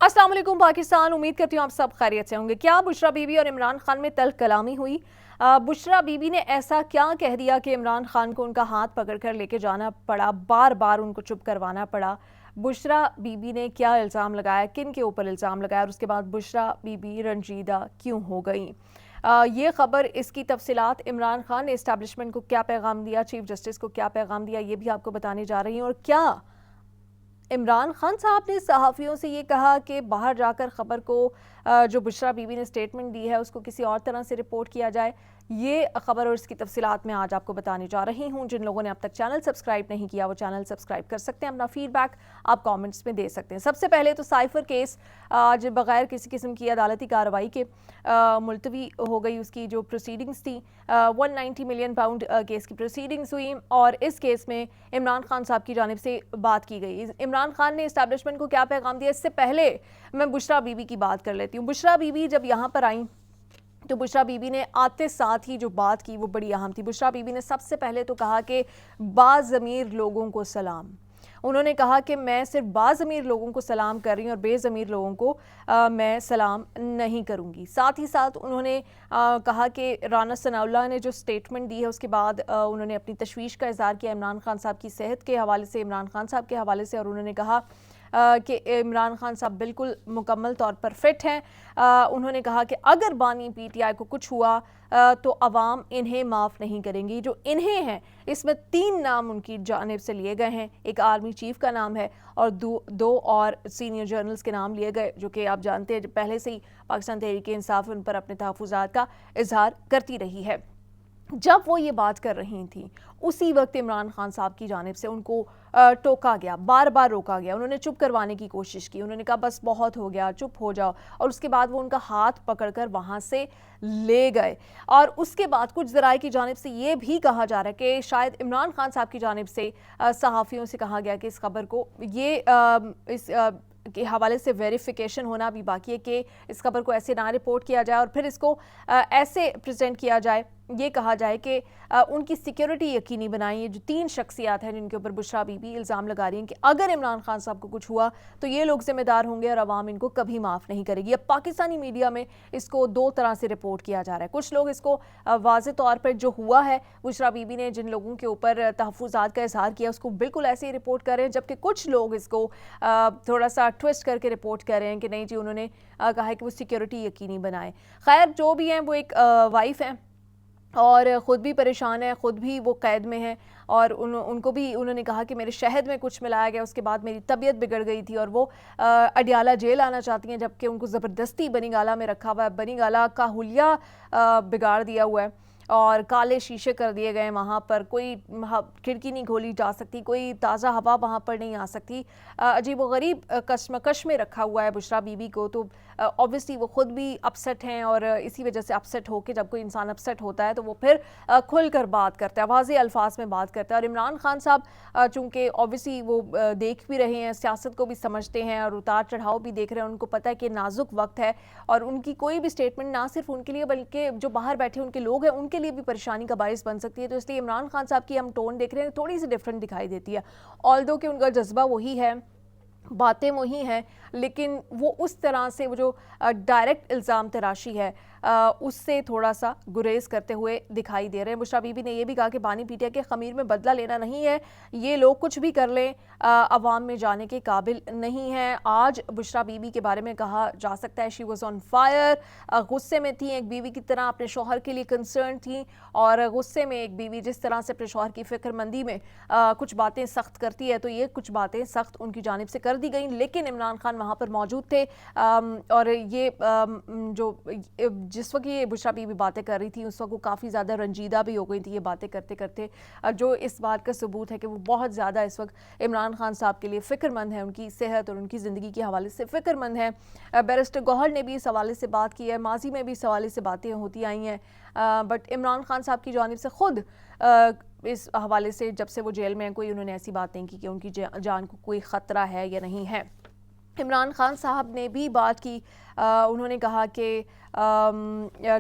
अस्सलाम वालेकुम पाकिस्तान। उम्मीद करती हूँ आप सब खैरियत से होंगे। क्या बुशरा बीबी और इमरान खान में तल्ख कलामी हुई? बुशरा बीबी ने ऐसा क्या कह दिया कि इमरान खान को उनका हाथ पकड़कर लेके जाना पड़ा, बार बार उनको चुप करवाना पड़ा? बुशरा बीबी ने क्या इल्ज़ाम लगाया, किन के ऊपर इल्ज़ाम लगाया और उसके बाद बुशरा बीबी रंजीदा क्यों हो गई? ये खबर, इसकी तफसीलात, इमरान खान ने इस्टेब्लिशमेंट को क्या पैगाम दिया, चीफ जस्टिस को क्या पैगाम दिया, ये भी आपको बताने जा रही हूँ। और क्या इमरान खान साहब ने सहाफ़ियों से ये कहा कि बाहर जाकर ख़बर को जो बुशरा बीबी ने स्टेटमेंट दी है उसको किसी और तरह से रिपोर्ट किया जाए? ये खबर और इसकी तफसीलात मैं आज आपको बताने जा रही हूँ। जिन लोगों ने अब तक चैनल सब्सक्राइब नहीं किया वो चैनल सब्सक्राइब कर सकते हैं। अपना फीडबैक आप कमेंट्स में दे सकते हैं। सबसे पहले तो साइफर केस आज बगैर किसी किस्म की अदालती कार्रवाई के मुलतवी हो गई। उसकी जो प्रोसीडिंग्स थी 190 मिलियन पाउंड केस की प्रोसीडिंग्स हुई और इस केस में इमरान खान साहब की जानिब से बात की गई। इमरान खान ने इस्टेब्लिशमेंट को क्या पैगाम दिया, इससे पहले मैं बुशरा बीबी की बात कर लेती हूँ। बुशरा बीबी जब यहाँ पर आई तो बुशरा बीबी ने आते साथ ही जो बात की वो बड़ी अहम थी। बुशरा बीबी ने सबसे पहले तो कहा कि बाज़मीर लोगों को सलाम। उन्होंने कहा कि मैं सिर्फ बाज़मीर लोगों को सलाम कर रही हूँ और बेज़मीर लोगों को मैं सलाम नहीं करूँगी। साथ ही साथ उन्होंने कहा कि राना सनाउल्लाह ने जो स्टेटमेंट दी है उसके बाद उन्होंने अपनी तशवीश का इज़हार किया इमरान खान साहब की सेहत के हवाले से, इमरान खान साहब के हवाले से, और उन्होंने कहा कि इमरान खान साहब बिल्कुल मुकम्मल तौर पर फिट हैं। उन्होंने कहा कि अगर बानी पीटीआई को कुछ हुआ तो अवाम इन्हें माफ़ नहीं करेंगी। जो इन्हें हैं इसमें 3 नाम उनकी जानिब से लिए गए हैं। एक आर्मी चीफ का नाम है और दो और सीनियर जर्नल्स के नाम लिए गए, जो कि आप जानते हैं पहले से ही पाकिस्तान तहरीक इंसाफ उन पर अपने तहफ़्फ़ुज़ात का इजहार करती रही है। जब वो ये बात कर रही थी उसी वक्त इमरान खान साहब की जानिब से उनको टोका गया, बार बार रोका गया। उन्होंने चुप करवाने की कोशिश की, उन्होंने कहा बस बहुत हो गया, चुप हो जाओ, और उसके बाद वो उनका हाथ पकड़कर वहाँ से ले गए। और उसके बाद कुछ ज़राए की जानिब से ये भी कहा जा रहा है कि शायद इमरान खान साहब की जानिब से सहाफ़ियों से कहा गया कि इस खबर को इस के हवाले से वेरिफिकेशन होना भी बाकी है कि इस खबर को ऐसे ना रिपोर्ट किया जाए और फिर इसको ऐसे प्रेजेंट किया जाए, ये कहा जाए कि उनकी सिक्योरिटी यकीनी बनाई। ये जो 3 शख्सियात हैं जिनके ऊपर बुशरा बीबी इल्ज़ाम लगा रही हैं कि अगर इमरान खान साहब को कुछ हुआ तो ये लोग जिम्मेदार होंगे और अवाम इनको कभी माफ़ नहीं करेगी। अब पाकिस्तानी मीडिया में इसको 2 तरह से रिपोर्ट किया जा रहा है। कुछ लोग इसको वाज़े तौर पर जो हुआ है बुशरा बीबी ने जिन लोगों के ऊपर तहफ़्फ़ुज़ात का इजहार किया उसको बिल्कुल ऐसे ही रिपोर्ट कर रहे हैं, जबकि कुछ लोग इसको थोड़ा सा ट्विस्ट करके रिपोर्ट कर रहे हैं कि नहीं जी, उन्होंने कहा है कि वो सिक्योरिटी यकीनी बनाए। खैर, जो भी हैं वो एक वाइफ हैं और ख़ुद भी परेशान है, ख़ुद भी वो कैद में है और उनको भी उन्होंने कहा कि मेरे शहद में कुछ मिलाया गया, उसके बाद मेरी तबीयत बिगड़ गई थी और वो अडियाला जेल आना चाहती हैं, जबकि उनको ज़बरदस्ती बनीगाला में रखा हुआ है। बनीगाला का हुलिया बिगाड़ दिया हुआ है और काले शीशे कर दिए गए। वहाँ पर कोई खिड़की नहीं खोली जा सकती, कोई ताज़ा हवा वहाँ पर नहीं आ सकती। अजीब व गरीब कश्मकश में रखा हुआ है बुशरा बीबी को। तो ऑब्वियसली वो ख़ुद भी अपसेट हैं और इसी वजह से अपसेट होकर, जब कोई इंसान अपसेट होता है तो वो फिर खुल कर बात करता है, वाज़े अल्फाज में बात करता है। और इमरान खान साहब चूँकि ऑब्वियसली वो देख भी रहे हैं, सियासत को भी समझते हैं और उतार चढ़ाव भी देख रहे हैं, उनको पता है कि नाजुक वक्त है और उनकी कोई भी स्टेटमेंट ना सिर्फ उनके लिए बल्कि जो बाहर बैठे उनके लोग हैं उनके लिए भी परेशानी का बायस बन सकती है। तो इसलिए इमरान खान साहब की हम टोन देख रहे हैं थोड़ी सी डिफरेंट दिखाई देती है। ऑल्दो कि उनका जज्बा वही है, बातें वही हैं, लेकिन वो उस तरह से वो जो डायरेक्ट इल्ज़ाम तराशी है उससे थोड़ा सा गुरेज करते हुए दिखाई दे रहे हैं। बुशरा बीबी ने यह भी कहा कि बानी पीटीआई के खमीर में बदला लेना नहीं है, ये लोग कुछ भी कर लें, अवाम में जाने के काबिल नहीं है। आज बुशरा बीबी के बारे में कहा जा सकता है शी वॉज ऑन फायर, गुस्से में थी, एक बीवी की तरह अपने शौहर के लिए कंसर्न थी और गुस्से में एक बीवी जिस तरह से अपने शौहर की फिक्रमंदी में कुछ बातें सख्त करती है, तो ये कुछ बातें सख्त उनकी जानिब से कर दी गई। लेकिन इमरान खान वहाँ पर मौजूद थे और ये जो जिस वक्त ये बुशरा बीबी बातें कर रही थी उस वक्त वो काफ़ी ज़्यादा रंजीदा भी हो गई थी ये बातें करते करते, जो इस बात का सबूत है कि वो बहुत ज़्यादा इस वक्त इमरान खान साहब के लिए फ़िक्रमंद है, उनकी सेहत और उनकी ज़िंदगी के हवाले से फ़िक्रमंद है। बैरिस्टर गौहर ने भी इस हवाले से बात की है, माजी में भी इस हवाले से बातें होती आई हैं, बट इमरान खान साहब की जानिब से ख़ुद इस हवाले से जब से वो जेल में हैं कोई उन्होंने ऐसी बात नहीं की कि उनकी जान को कोई ख़तरा है या नहीं है। इमरान खान साहब ने भी बात की, उन्होंने कहा कि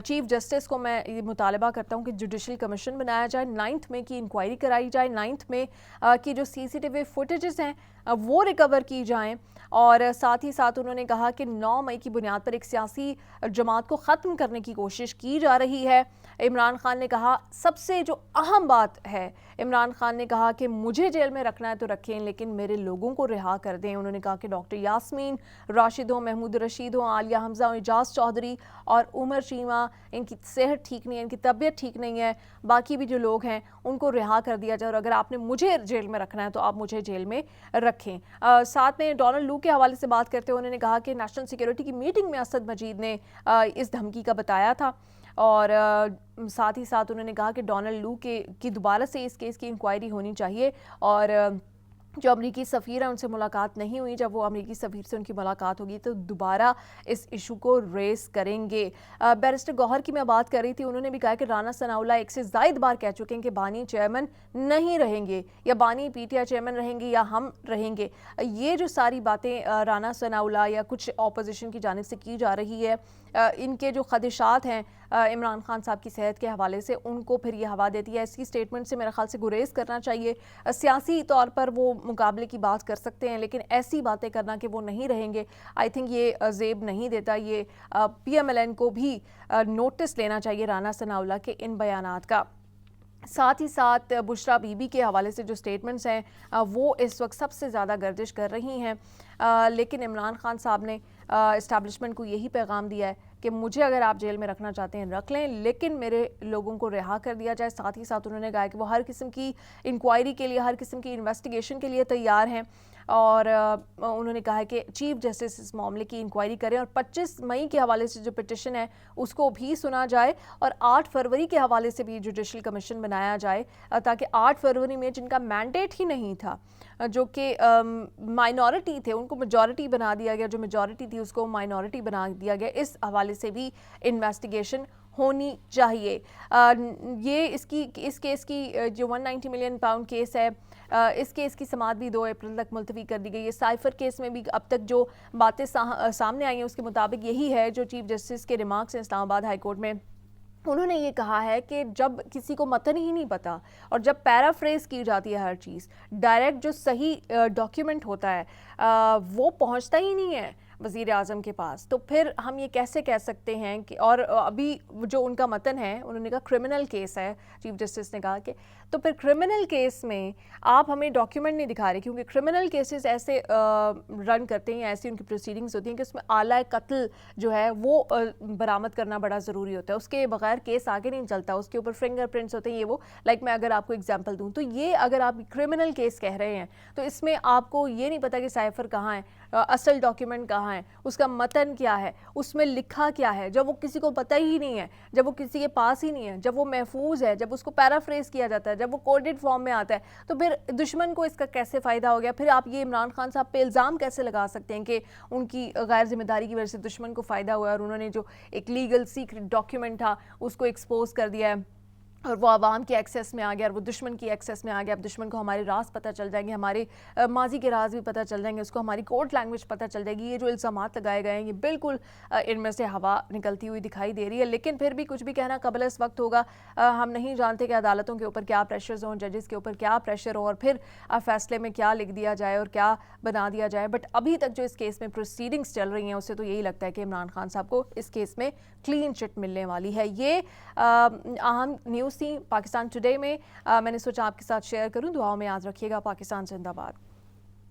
चीफ जस्टिस को मैं ये मुतालबा करता हूँ कि जुडिशल कमीशन बनाया जाए, 9th में की इंक्वायरी कराई जाए, 9th में की जो CCTV फुटेजेस हैं वो रिकवर की जाएं। और साथ ही साथ उन्होंने कहा कि 9 मई की बुनियाद पर एक सियासी जमात को ख़त्म करने की कोशिश की जा रही है। इमरान खान ने कहा सबसे जो अहम बात है, इमरान खान ने कहा कि मुझे जेल में रखना है तो रखें, लेकिन मेरे लोगों को रिहा कर दें। उन्होंने कहा कि डॉक्टर यास्मीन राशिद हो, महमूद रशीद हो, आलिया हमजा हो, इजाज़ चौधरी और उमर चीमा, इनकी सेहत ठीक नहीं है, इनकी तबीयत ठीक नहीं है, बाकी भी जो लोग हैं उनको रिहा कर दिया जाए और अगर आपने मुझे जेल में रखना है तो आप मुझे जेल में रखें। साथ में डोनाल्ड लू के हवाले से बात करते हुए उन्होंने कहा कि नेशनल सिक्योरिटी की मीटिंग में असद मजीद ने इस धमकी का बताया था और साथ ही साथ उन्होंने कहा कि डोनाल्ड लू की दोबारा से इस केस की इंक्वायरी होनी चाहिए और जो अमरीकी सफ़ीर है उनसे मुलाकात नहीं हुई, जब वो अमरीकी सफ़ीर से उनकी मुलाकात होगी तो दोबारा इस इशू को रेस करेंगे। बैरिस्टर गौहर की मैं बात कर रही थी, उन्होंने भी कहा कि राना सनाउल्लाह एक से ज़ायद बार कह चुके हैं कि बानी चेयरमैन नहीं रहेंगे या बानी पीटीआई चेयरमैन रहेंगे या हम रहेंगे। ये जो सारी बातें राना सनाउल्लाह या कुछ ऑपोजिशन की जानिब से की जा रही है, इनके जो खदशात हैं इमरान खान साहब की सेहत के हवाले से, उनको फिर ये हवा देती है। इसकी स्टेटमेंट से मेरे ख्याल से गुरेज करना चाहिए। सियासी तौर पर वो मुकाबले की बात कर सकते हैं, लेकिन ऐसी बातें करना कि वो नहीं रहेंगे, आई थिंक ये जेब नहीं देता। ये PMLN को भी नोटिस लेना चाहिए राना सनाउल्लाह के इन बयानात का। साथ ही साथ बुशरा बीबी के हवाले से जो स्टेटमेंट्स हैं वो इस वक्त सबसे ज़्यादा गर्दिश कर रही हैं, लेकिन इमरान खान साहब ने इस्टेब्लिशमेंट को यही पैगाम दिया है कि मुझे अगर आप जेल में रखना चाहते हैं रख लें, लेकिन मेरे लोगों को रिहा कर दिया जाए। साथ ही साथ उन्होंने कहा कि वो हर किस्म की इंक्वायरी के लिए, हर किस्म की इन्वेस्टिगेशन के लिए तैयार हैं और उन्होंने कहा है कि चीफ जस्टिस इस मामले की इंक्वायरी करें और 25 मई के हवाले से जो पिटिशन है उसको भी सुना जाए और 8 फरवरी के हवाले से भी जुडिशल कमीशन बनाया जाए, ताकि 8 फरवरी में जिनका मैंडेट ही नहीं था, जो कि माइनॉरिटी थे, उनको मेजॉरिटी बना दिया गया, जो मेजॉरिटी थी उसको माइनॉरिटी बना दिया गया। इस हवाले से भी इन्वेस्टिगेशन होनी चाहिए। ये इस केस की जो 190 मिलियन पाउंड केस है, इस केस की समाअत भी 2 अप्रैल तक मुलतवी कर दी गई है। साइफर केस में भी अब तक जो बातें सामने आई हैं उसके मुताबिक यही है जो चीफ जस्टिस के रिमार्क्स हैं इस्लामाबाद हाई कोर्ट में। उन्होंने ये कहा है कि जब किसी को मतन ही नहीं पता और जब पैराफ्रेज की जाती है हर चीज़, डायरेक्ट जो सही डॉक्यूमेंट होता है वो पहुंचता ही नहीं है वज़ीर आज़म के पास, तो फिर हम ये कैसे कह सकते हैं कि, और अभी जो उनका मतन है उन्होंने कहा क्रिमिनल केस है, चीफ जस्टिस ने कहा कि तो फिर क्रिमिनल केस में आप हमें डॉक्यूमेंट नहीं दिखा रहे, क्योंकि क्रिमिनल केसेस ऐसे रन करते हैं, ऐसी उनकी प्रोसीडिंग्स होती हैं कि उसमें आला कत्ल जो है वो बरामद करना बड़ा ज़रूरी होता है, उसके बगैर केस आगे नहीं चलता, उसके ऊपर फिंगरप्रिंट्स होते हैं, ये वो मैं अगर आपको एग्जाम्पल दूँ तो ये अगर आप क्रिमिनल केस कह रहे हैं तो इसमें आपको ये नहीं पता कि साइफर कहाँ है, असल डॉक्यूमेंट कहाँ है, उसका मतन क्या है, उसमें लिखा क्या है, जब वो किसी को पता ही नहीं है, जब वो किसी के पास ही नहीं है, जब वो महफूज है, जब उसको पैराफ्रेज किया जाता है, जब वो कोडेड फॉर्म में आता है, तो फिर दुश्मन को इसका कैसे फ़ायदा हो गया। फिर आप ये इमरान खान साहब पे इल्ज़ाम कैसे लगा सकते हैं कि उनकी गैर जिम्मेदारी की वजह से दुश्मन को फ़ायदा हुआ और उन्होंने जो एक लीगल सीक्रेट डॉक्यूमेंट था उसको एक्सपोज कर दिया है और वो आवाम के एक्सेस में आ गया और वो दुश्मन की एक्सेस में आ गया। अब दुश्मन को हमारे राज पता चल जाएंगे, हमारे माजी के राज भी पता चल जाएंगे, उसको हमारी कोर्ट लैंग्वेज पता चल जाएगी। ये जो इल्ज़ामात लगाए गए हैं ये बिल्कुल इनमें से हवा निकलती हुई दिखाई दे रही है, लेकिन फिर भी कुछ भी कहना कबल इस वक्त होगा। हम नहीं जानते कि अदालतों के ऊपर क्या प्रेशर्स हों, जजेस के ऊपर क्या प्रेशर हो और फिर फैसले में क्या लिख दिया जाए और क्या बना दिया जाए। बट अभी तक जो इस केस में प्रोसीडिंग्स चल रही हैं उससे तो यही लगता है कि इमरान खान साहब को इस केस में क्लीन चिट मिलने वाली है। ये अहम न्यूज़ थी पाकिस्तान टुडे में, मैंने सोचा आपके साथ शेयर करूं। दुआओं में याद रखिएगा। पाकिस्तान जिंदाबाद।